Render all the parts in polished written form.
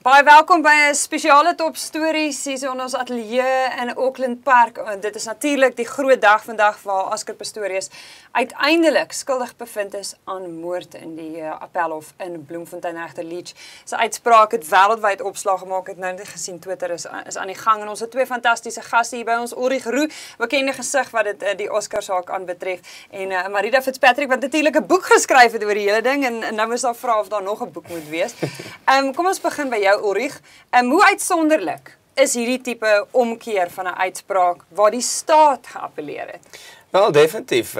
Baie welkom by 'n spesiale top stories hier in ons ateljee in Auckland Park. Dit is natuurlik die groot dag vandag waar Oscar Pistorius uiteindelik skuldig bevind is aan moord in die appelhof in Bloemfontein. Regter Leach se uitspraak het wêreldwyd opslag gemaak. Het nou net gesien Twitter is aan die gang en ons het twee fantastiese gaste hier by ons. Ulrich Roux, bekende gesig wat dit die Oscar saak aanbetref, en Marida Fitzpatrick wat natuurlik 'n boek geskryf het oor die hele ding en nou is daar vra of daar nog 'n boek moet wees. Kom ons begin by jou, Ulrich. Hoe uitsonderlik is hierdie tipe omkeer van 'n uitspraak waar die staat geappeleer het? Wel, definitief.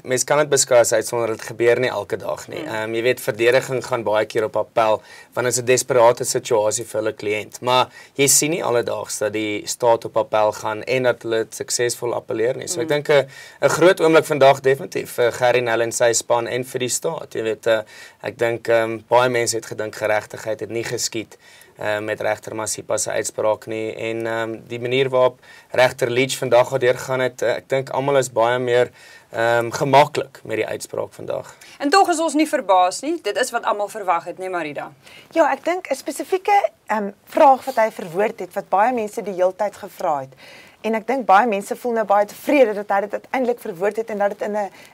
Mens kan dit beskou as uitsonderlik, dit gebeur nie elke dag nie. Jy weet, verdediging gaan baie keer op appel, want dit is 'n desperate situasie vir hulle kliënt. Maar jy sien nie alledaags dat die staat op appel gaan en dat hulle suksesvol appeleer nie. So ek dink 'n groot oomblik vandag definitief vir Gerry Nel en sy span en vir die staat. Jy weet, ek dink baie mense het gedink geregtigheid het nie geskied met regter Masipa se uitspraak nie, en die manier waarop regter Leach vandag deurgaan het, ek dink almal is baie meer gemaklik met die uitspraak vandag. En tog is ons nie verbaas nie. Dit is wat almal verwag het, nee Marida? Ja, ek dink 'n spesifieke vraag wat hy verwoord het, wat baie mense die heeltyd gevra het. En ek dink baie mense voel nou baie tevrede dat hy dit uiteindelik verwoord het en dat dit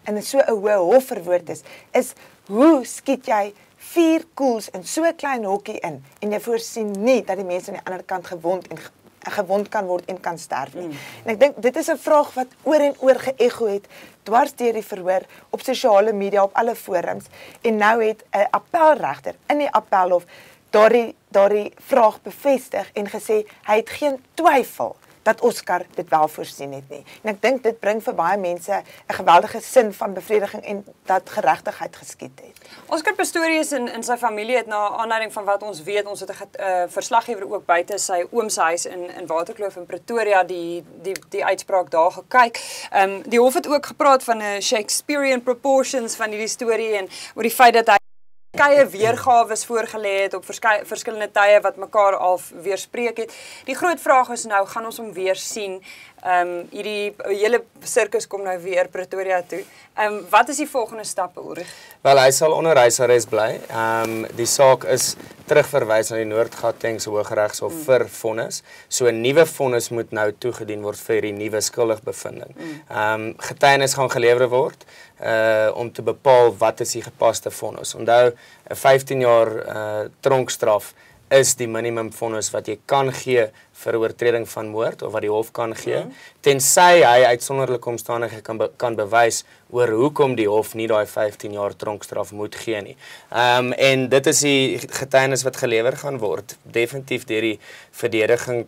in so 'n hoë hof verwoord is hoe skiet jy 4 koels in so 'n klein hokkie in en jy voorsien nie dat die mense aan die ander kant gewond kan word en kan sterf nie. En ek dink dit is 'n vraag wat oor en oor geëgo het dwars deur die verhoor op sosiale media, op alle forums, en nou het 'n appelregter in die appelhof daardie vraag bevestig en gesê hy het geen twyfel dat Oscar dit wel voorsien het nie. En ek dink dit bring vir baie mense 'n geweldige sin van bevrediging en dat geregtigheid geskied het. Oscar Pistorius en sy familie het na aanleiding van wat ons weet, ons het 'n verslaggewer ook buite sy oom se huis in Waterkloof in Pretoria die uitspraak daar gekyk. Die hof het ook gepraat van 'n Shakespearean proportions van hierdie storie en oor die feit dat hy verskeie weergawe voorgelê het op verskillende tye wat mekaar al weerspreek het. Die groot vraag is nou, gaan ons hom weer sien? Hierdie hele sirkus kom nou weer Pretoria toe. Wat is die volgende stappe, Ulrich? Wel, hy sal onder huisarrest bly. Die saak is terugverwys na die Noord-Gautengse Hooggeregshof vir vonnis. So 'n nuwe vonnis moet nou toegedien word vir die nuwe skuldigbevinding. Getuienis gaan gelewer word om te bepaal wat is die gepaste vonnis. Onthou, 'n 15 jaar tronkstraf is die minimum vonnis wat jy kan gee vir 'n oortreding van moord of wat die hof kan gee, tensy hy uitsonderlike omstandighede kan bewys oor hoekom die hof nie daai 15 jaar tronkstraf moet gee nie. En dit is die getuienis wat gelewer gaan word. Definitief deur die verdediging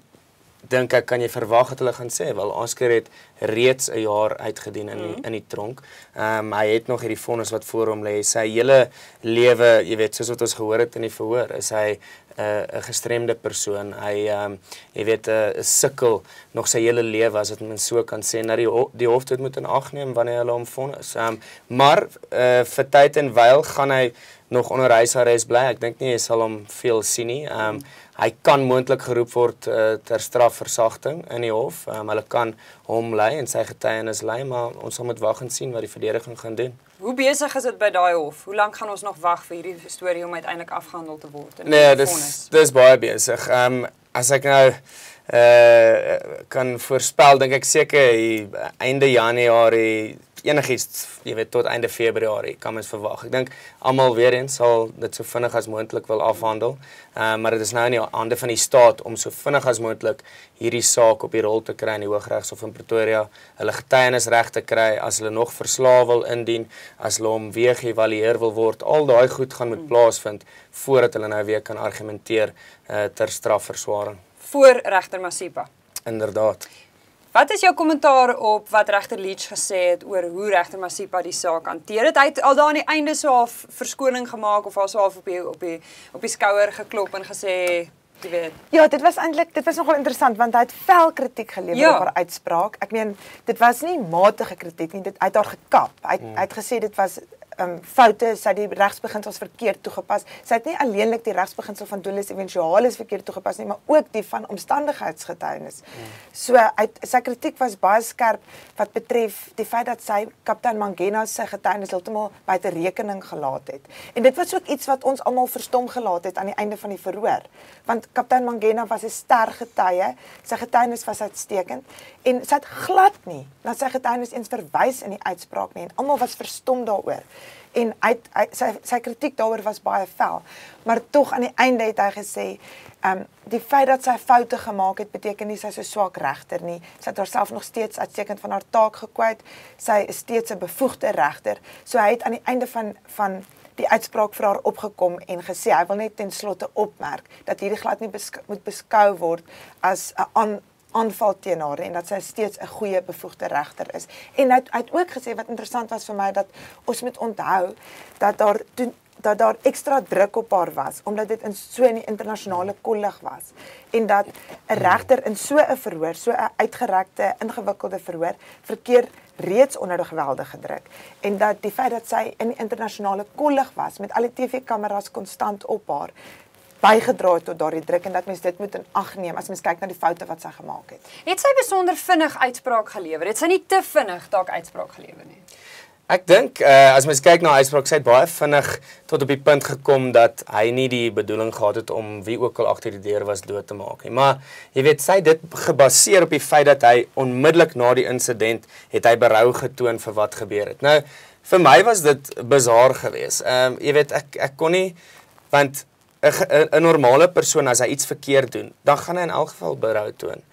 dink ek kan jy verwag dat hulle gaan sê, wel Oscar het reeds 'n jaar uitgedien in die tronk. Hy het nog hierdie vonnis wat voor hom lê. Sy hele lewe, jy weet, soos wat ons gehoor het in die verhoor, is hy 'n gestremde persoon. Hy jy weet, sukkel nog sy hele lewe, as dit mens so kan sê, dat die hof dit moet in ag neem wanneer hulle hom vonnis. Maar vir tyd en wyl gaan hy nog onder huisarrest bly. Ek dink nie hy sal hom veel sien nie. Hy kan moontlik geroep word ter strafversagting in die hof. Hulle kan hom lei en sy getuienis lei, maar ons sal moet wag en sien wat die verdediging gaan doen. Hoe besig is dit by daai hof? Hoe lank gaan ons nog wag vir hierdie storie om uiteindelik afgehandel te word? Nee, dis baie besig. As ek nou kan voorspel, dink ek seker einde Januarie, enigiets, jy weet, tot einde Februarie kan mens verwag. Ek dink almal weer eens sal dit so vinnig as moontlik wil afhandel, maar dit is nou in die hande van die staat om so vinnig as moontlik hierdie saak op die rol te kry in die Hooggeregshof in Pretoria, hulle getuienis reg te kry, as hulle nog verslae wil indien, as hulle hom weer geëvalueer wil word, al daai goed gaan moet plaasvind voordat hulle nou weer kan argumenteer ter strafverswaring. Voor regter Masipa. Inderdaad. Wat is jou kommentaar op wat regter Leach gesê het oor hoe regter Masipa die saak hanteer het? Hy het al daar aan die einde so half verskoning gemaak of al so half op die skouer geklop en gesê, jy weet. Ja, dit was nogal interessant want hy het fel kritiek gelewer op haar uitspraak. Ek meen, dit was nie matige kritiek nie, hy het haar gekap. Hy het gesê dit was foute, sy het die regsbeginsels verkeerd toegepas. Sy het nie alleenlik die regsbeginsel van dolus eventualis verkeerd toegepas nie, maar ook die van omstandigheidsgetuienis. So sy kritiek was baie skerp wat betref die feit dat sy kaptein Mangena se getuienis heeltemal buite rekening gelaat het. En dit was ook iets wat ons almal verstom gelaat het aan die einde van die verhoor. Want kaptein Mangena was 'n ster getuie, sy getuienis was uitstekend en sy het glad nie na sy getuienis eens verwys in die uitspraak nie en almal was verstom daaroor. En sy kritiek daaroor was baie fel. Maar tog aan die einde het hy gesê, die feit dat sy foute gemaak het, beteken nie sy is so swak regter nie. Sy het haarself nog steeds uitstekend van haar taak gekwyt. Sy is steeds 'n bevoegde regter. So hy het aan die einde van die uitspraak vir haar opgekom en gesê, hy wil net ten slotte opmerk, dat hierdie glad nie moet beskou word as 'n aanval teen haar en dat sy steeds 'n goeie bevoegde regter is. En hy het ook gesê, wat interessant was vir my, dat ons moet onthou, dat daar extra druk op haar was, omdat dit in so 'n internasionale kollig was. En dat 'n regter in so 'n verhoor, so 'n uitgerekte, ingewikkelde verhoor, verkeer reeds onder geweldige druk. En dat die feit dat sy in die internasionale kollig was, met al die TV-kameras konstant op haar, bygedra het tot daardie druk en dat mens dit moet in ag neem as mens kyk na die foute wat sy gemaak het. Het sy besonder vinnig uitspraak gelewer? Het sy nie te vinnig dalk uitspraak gelewer nie? Ek dink, as mens kyk na uitspraak, sy het baie vinnig tot op die punt gekom dat hy nie die bedoeling gehad het om wie ook al agter die deur was dood te maak nie. Maar jy weet, sy het dit gebaseer op die feit dat hy onmiddellik na die insident het hy berou getoon vir wat gebeur het. Nou, vir my was dit bizar geweest. Jy weet, ek kon nie, want 'n normale persoon, as hy iets verkeerd doen, dan gaan hy in elk geval berou toon.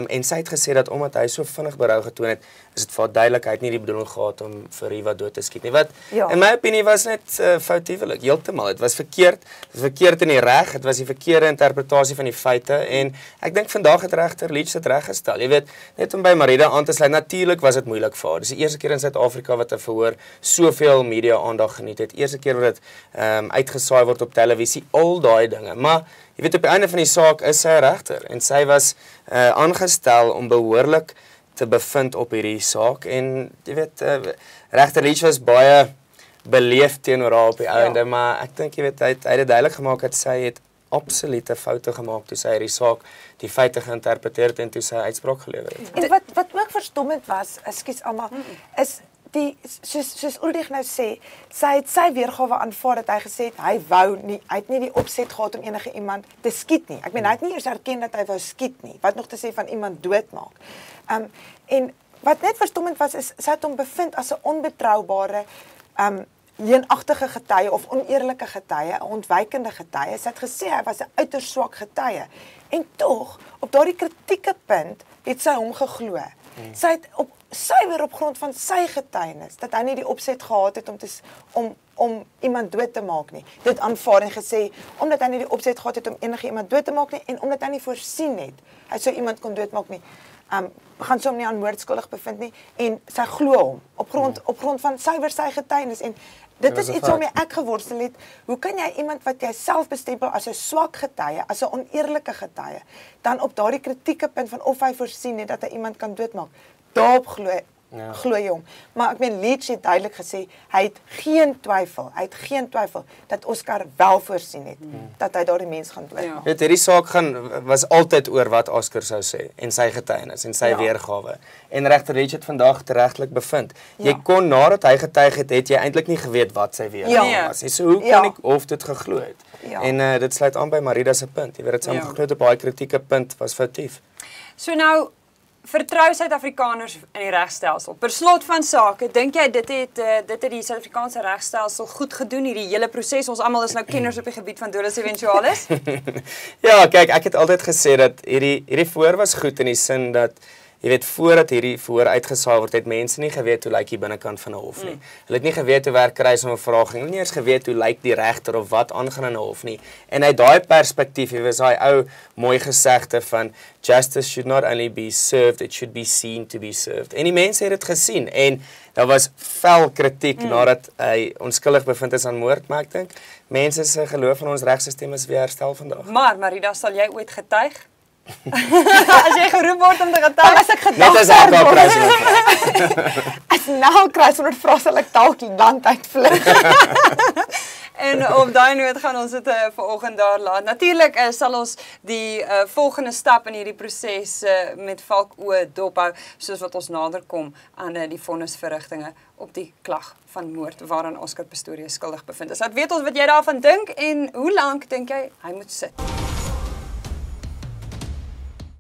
En sy het gesê dat omdat hy so vinnig berou getoon het, is dit vir duidelik, hy het nie die bedoeling gehad om vir Riva dood te skiet nie. Wat in my opinie was net foutiewelik, heeltemal. Dit was verkeerd in die reg, dit was die verkeerde interpretasie van die feite en ek dink vandag het regter Leach dit reggestel. Jy weet, net om by Marida aan te sluit, natuurlik was dit moeilik vir haar. Dis die eerste keer in Suid-Afrika wat 'n verhoor soveel media aandag geniet het. Eerste keer wat dit uitgesaai word op televisie, al daai dinge. Maar jy weet, op die einde van die saak is sy 'n regter en sy was aangestel om behoorlik te bevind op hierdie saak en jy weet, regter Leach was baie beleefd teenoor haar op die einde, maar ek dink jy weet, hy het dit duidelik gemaak dat sy het absolute foute gemaak toe sy hierdie saak, die feite geïnterpreteer het en toe sy uitspraak gelewer het. En wat ook verstommend was, ekskuus almal, is soos Ulrich nou sê, sy het sy weergawe aanvaar dat hy gesê het, hy het nie die opset gehad om enige iemand te skiet nie. Ek meen, hy het nie eers erken dat hy wou skiet nie, wat nog te sê van iemand doodmaak. En wat net verstommend was, is sy het hom bevind as 'n onbetroubare, leenagtige getuie of oneerlike getuie, 'n ontwykende getuie. Sy het gesê hy was 'n uiters swak getuie. En tog, op daardie kritieke punt, het sy hom geglo. Sy het suiwer op grond van sy getuienis, dat hy nie die opset gehad het om iemand dood te maak nie. Dit aanvaar en gesê, omdat hy nie die opset gehad het om enige iemand dood te maak nie, en omdat hy nie voorsien het, hy sou iemand kon doodmaak nie, gaan sy hom nie aan moord skuldig bevind nie, en sy glo hom, op grond van suiwer sy getuienis, en dit is iets waarmee ek geworstel het, hoe kan jy iemand wat jy self bestempel as 'n swak getuie, as 'n oneerlike getuie, dan op daardie kritieke punt van of hy voorsien het dat hy iemand kan doodmaak, daarop glo jy hom. Maar ek meen, Leach het duidelik gesê, hy het geen twyfel dat Oscar wel voorsien het, dat hy daardie mens gaan doodmaak. Weet, hierdie saak was altyd oor wat Oscar sou sê, en sy getuienis, en sy weergawe. En regter Leach het vandag teregtelik bevind. Jy kon, nadat hy getuig het jy eintlik nie geweet wat sy weergawe was. So hoe kan ek of dit geglo het? En dit sluit aan by Marida se punt. Jy weet, dit saamgeglo op baie kritieke punt was foutief. So nou, vertrou Suid-Afrikaners in die regstelsel. Per slot van sake, dink jy dit het die Suid-Afrikaanse regstelsel goed gedoen, hierdie hele proses? Ons almal is nou kenners op die gebied van dolus eventualis. Ja, kyk, ek het altyd gesê dat hierdie verhoor was goed in die sin dat jy weet, voordat hierdie verhoor uitgesaai word, het mense nie geweet hoe lyk die binnekant van 'n hof nie. Hulle het nie geweet hoe werk kruisondervraging, hulle het nie eens geweet hoe lyk die regter of wat aangaan in 'n hof nie. En uit daai perspektief, jy weet, daai ou mooi gesegde van justice should not only be served, it should be seen to be served. En die mense het dit gesien en daar was fel kritiek nadat hy onskuldig bevind is aan moord, maar ek dink mense se geloof in ons regstelsel is weer herstel vandag. Maar Marida, sal jy ooit getuig? As jy geroep word om te getuig, As ek Net as gedag ek word, prys as nou kry sonder vra sal ek dalk die land uitvlug. En op daai noot gaan ons dit vanoggend daar laat. Natuurlik sal ons die volgende stap in hierdie proses met valkoë dophou, soos wat ons nader kom aan die vonnisverrigtinge op die klag van moord waaraan Oscar Pistorius skuldig bevind is. Laat weet ons wat jy daarvan dink en hoe lank dink jy hy moet sit.